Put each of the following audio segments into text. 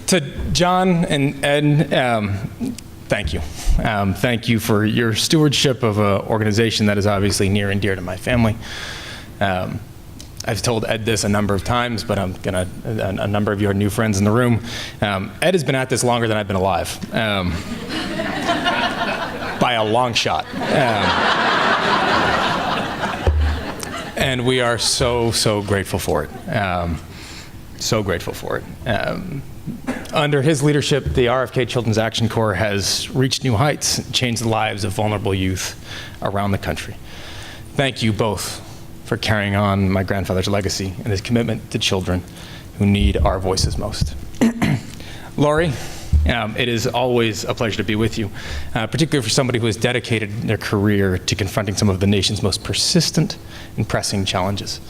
To John and Ed, thank you. Thank you for your stewardship of an organization that is obviously near and dear to my family. I've told Ed this a number of times, but I'm gonna, a number of your new friends in the room. Ed has been at this longer than I've been alive, by a long shot. And we are so grateful for it. So grateful for it. Under his leadership, the RFK Children's Action Corps has reached new heights, changed the lives of vulnerable youth around the country. Thank you both for carrying on my grandfather's legacy and his commitment to children who need our voices most. Lori, it is always a pleasure to be with you, particularly for somebody who has dedicated their career to confronting some of the nation's most persistent and pressing challenges.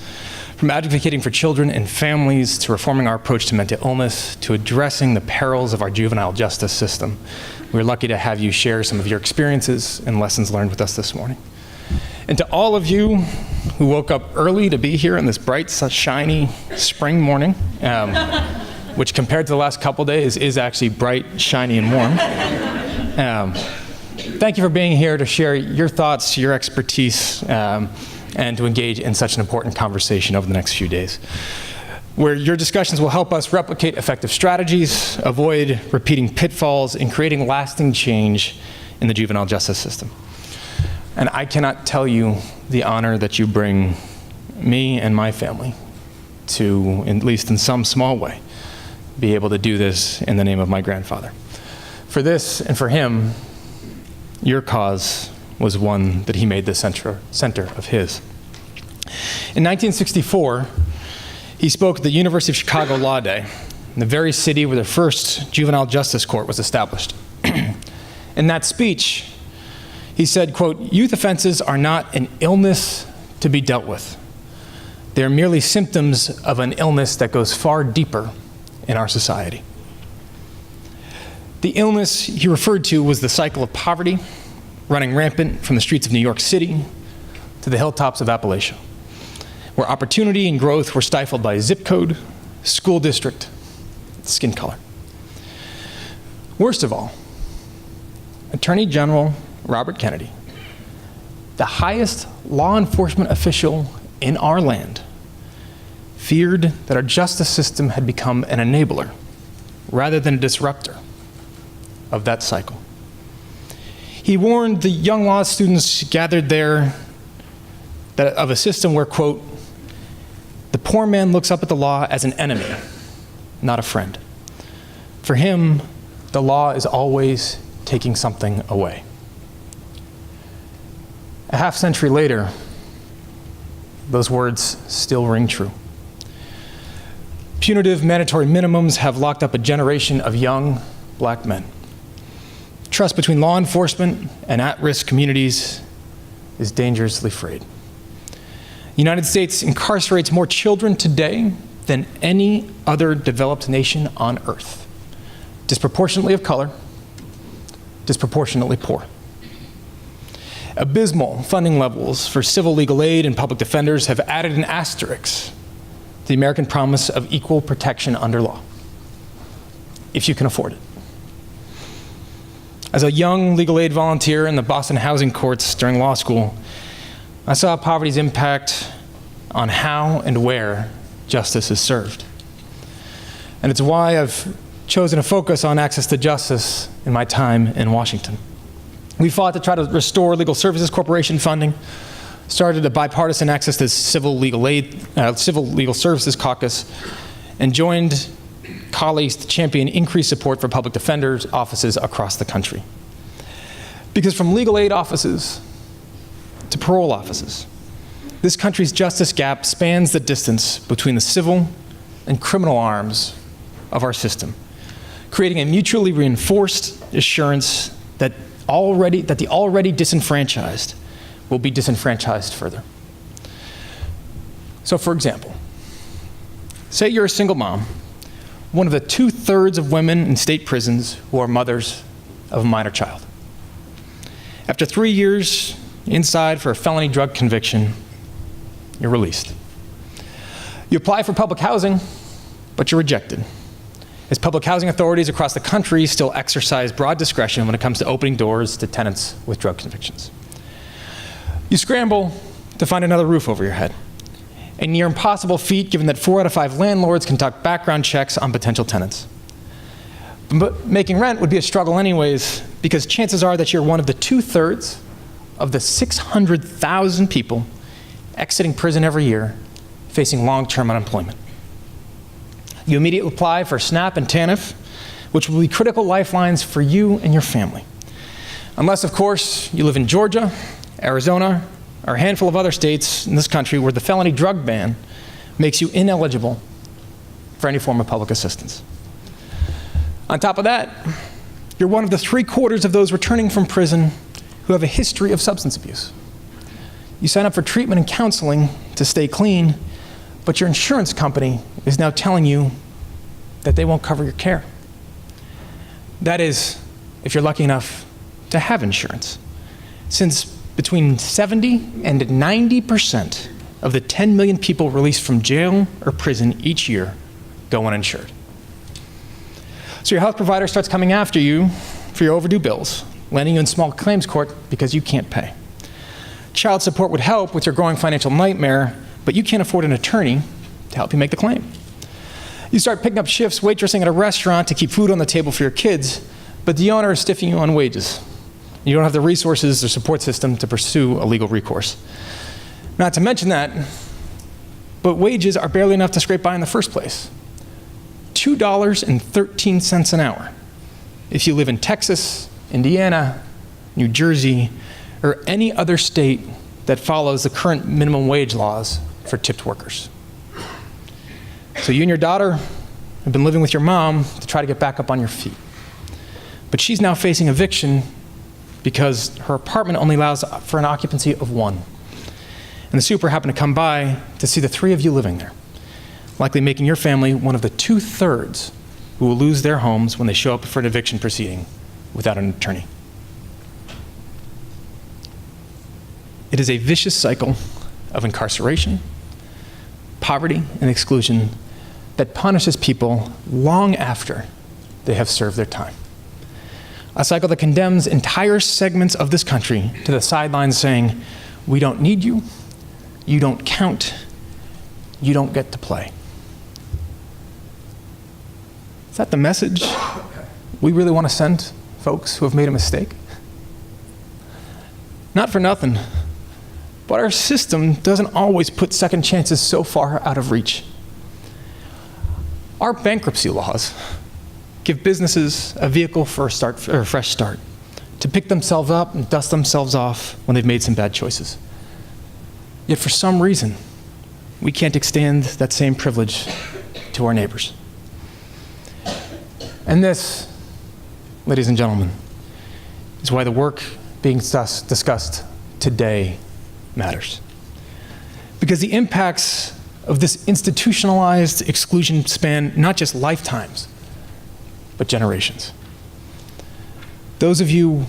From advocating for children and families, to reforming our approach to mental illness, to addressing the perils of our juvenile justice system, we're lucky to have you share some of your experiences and lessons learned with us this morning. And to all of you who woke up early to be here on this bright, shiny spring morning, which compared to the last couple days is actually bright, shiny, and warm. Thank you for being here to share your thoughts, your expertise, and to engage in such an important conversation over the next few days, where your discussions will help us replicate effective strategies, avoid repeating pitfalls, and creating lasting change in the juvenile justice system. And I cannot tell you the honor that you bring me and my family to, at least in some small way, be able to do this in the name of my grandfather. For this and for him, your cause was one that he made the center of his. In 1964, he spoke at the University of Chicago Law Day, in the very city where the first juvenile justice court was established. In that speech, he said, quote, "Youth offenses are not an illness to be dealt with. They are merely symptoms of an illness that goes far deeper in our society." The illness he referred to was the cycle of poverty, running rampant from the streets of New York City to the hilltops of Appalachia, where opportunity and growth were stifled by zip code, school district, skin color. Worst of all, Attorney General Robert Kennedy, the highest law enforcement official in our land, feared that our justice system had become an enabler rather than a disruptor of that cycle. He warned the young law students gathered there of a system where, quote, "The poor man looks up at the law as an enemy, not a friend. For him, the law is always taking something away." A half century later, those words still ring true. Punitive mandatory minimums have locked up a generation of young black men. Trust between law enforcement and at-risk communities is dangerously frayed. The United States incarcerates more children today than any other developed nation on earth, disproportionately of color, disproportionately poor. Abysmal funding levels for civil legal aid and public defenders have added an asterisk to the American promise of equal protection under law, if you can afford it. As a young legal aid volunteer in the Boston housing courts during law school, I saw poverty's impact on how and where justice is served. And it's why I've chosen to focus on access to justice in my time in Washington. We fought to try to restore Legal Services Corporation funding, started a bipartisan access to civil legal services caucus, and joined colleagues to champion increased support for public defenders' offices across the country. Because from legal aid offices to parole offices, this country's justice gap spans the distance between the civil and criminal arms of our system, creating a mutually reinforced assurance that the already disenfranchised will be disenfranchised further. So for example, say you're a single mom, one of the 2/3 of women in state prisons who are mothers of a minor child. After 3 years inside for a felony drug conviction, you're released. You apply for public housing, but you're rejected. as public housing authorities across the country still exercise broad discretion when it comes to opening doors to tenants with drug convictions. You scramble to find another roof over your head, a near impossible feat given that 4 out of 5 landlords conduct background checks on potential tenants. But making rent would be a struggle anyways, because chances are that you're one of the 2/3 of the 600,000 people exiting prison every year facing long-term unemployment. You immediately apply for SNAP and TANF, which will be critical lifelines for you and your family. Unless, of course, you live in Georgia, Arizona, or a handful of other states in this country where the felony drug ban makes you ineligible for any form of public assistance. On top of that, you're one of the 3/4 of those returning from prison who have a history of substance abuse. You sign up for treatment and counseling to stay clean, but your insurance company is now telling you that they won't cover your care. That is, if you're lucky enough to have insurance, since between 70 and 90% of the 10 million people released from jail or prison each year go uninsured. So your health provider starts coming after you for your overdue bills, landing you in small claims court because you can't pay. Child support would help with your growing financial nightmare, but you can't afford an attorney to help you make the claim. You start picking up shifts waitressing at a restaurant to keep food on the table for your kids, but the owner is stiffing you on wages. You don't have the resources or support system to pursue a legal recourse. Not to mention that, but wages are barely enough to scrape by in the first place. $2.13 an hour if you live in Texas, Indiana, New Jersey, or any other state that follows the current minimum wage laws for tipped workers. So you and your daughter have been living with your mom to try to get back up on your feet. But she's now facing eviction because her apartment only allows for an occupancy of 1. And the super happened to come by to see the 3 of you living there, likely making your family one of the 2/3 who will lose their homes when they show up for an eviction proceeding without an attorney. It is a vicious cycle of incarceration, poverty, and exclusion that punishes people long after they have served their time. A cycle that condemns entire segments of this country to the sidelines saying, we don't need you, you don't count, you don't get to play. Is that the message we really want to send folks who have made a mistake? Not for nothing, but our system doesn't always put second chances so far out of reach. Our bankruptcy laws give businesses a vehicle for a fresh start, to pick themselves up and dust themselves off when they've made some bad choices. Yet for some reason, we can't extend that same privilege to our neighbors. And this, ladies and gentlemen, is why the work being discussed today matters. Because the impacts of this institutionalized exclusion span not just lifetimes, but generations. Those of you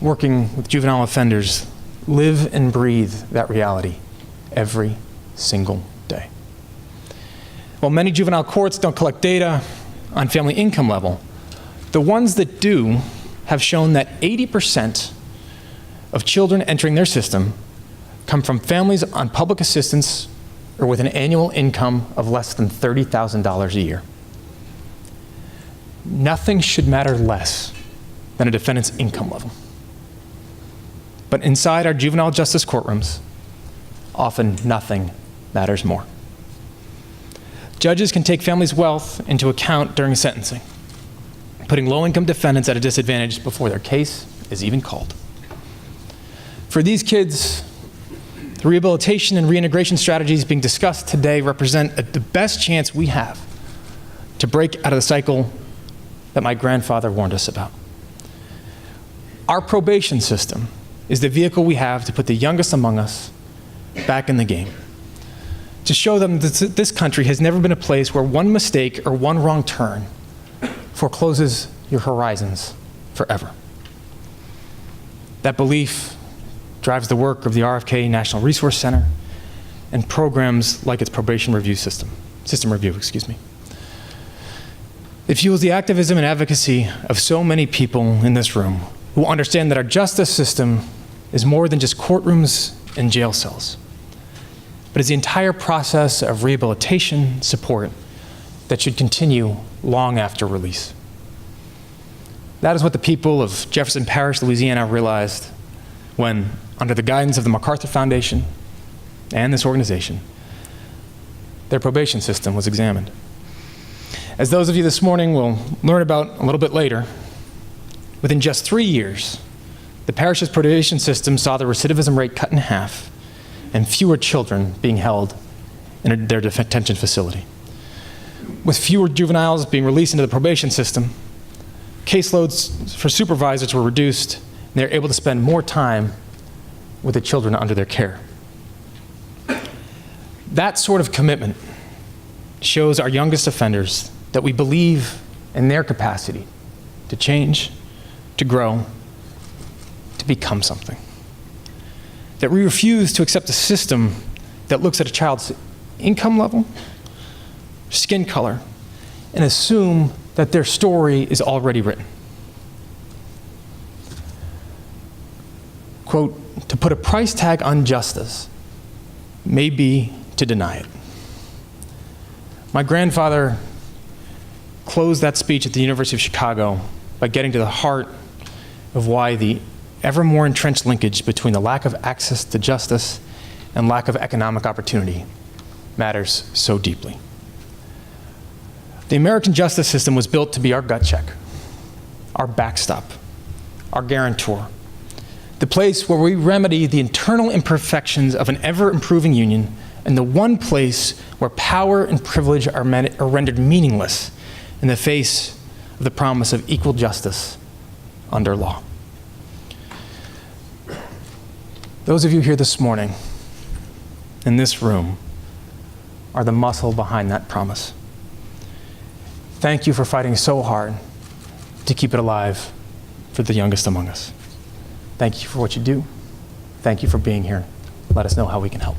working with juvenile offenders live and breathe that reality every single day. While many juvenile courts don't collect data on family income level, the ones that do have shown that 80% of children entering their system come from families on public assistance or with an annual income of less than $30,000 a year. Nothing should matter less than a defendant's income level. But inside our juvenile justice courtrooms, often nothing matters more. Judges can take families' wealth into account during sentencing, putting low-income defendants at a disadvantage before their case is even called. For these kids, the rehabilitation and reintegration strategies being discussed today represent the best chance we have to break out of the cycle that my grandfather warned us about. Our probation system is the vehicle we have to put the youngest among us back in the game, to show them that this country has never been a place where one mistake or one wrong turn forecloses your horizons forever. That belief drives the work of the RFK National Resource Center and programs like its probation review system review. It fuels the activism and advocacy of so many people in this room who understand that our justice system is more than just courtrooms and jail cells, but is the entire process of rehabilitation support that should continue long after release. That is what the people of Jefferson Parish, Louisiana realized when, under the guidance of the MacArthur Foundation and this organization, their probation system was examined. As those of you this morning will learn about a little bit later, within just 3 years, the parish's probation system saw the recidivism rate cut in half and fewer children being held in their detention facility. With fewer juveniles being released into the probation system, caseloads for supervisors were reduced, and they were able to spend more time with the children under their care. That sort of commitment shows our youngest offenders that we believe in their capacity to change, to grow, to become something. That we refuse to accept a system that looks at a child's income level, skin color, and assume that their story is already written. Quote, to put a price tag on justice may be to deny it. My grandfather closed that speech at the University of Chicago by getting to the heart of why the ever more entrenched linkage between the lack of access to justice and lack of economic opportunity matters so deeply. The American justice system was built to be our gut check, our backstop, our guarantor, the place where we remedy the internal imperfections of an ever-improving union, and the one place where power and privilege are rendered meaningless in the face of the promise of equal justice under law. Those of you here this morning, in this room, are the muscle behind that promise. Thank you for fighting so hard to keep it alive for the youngest among us. Thank you for what you do. Thank you for being here. Let us know how we can help.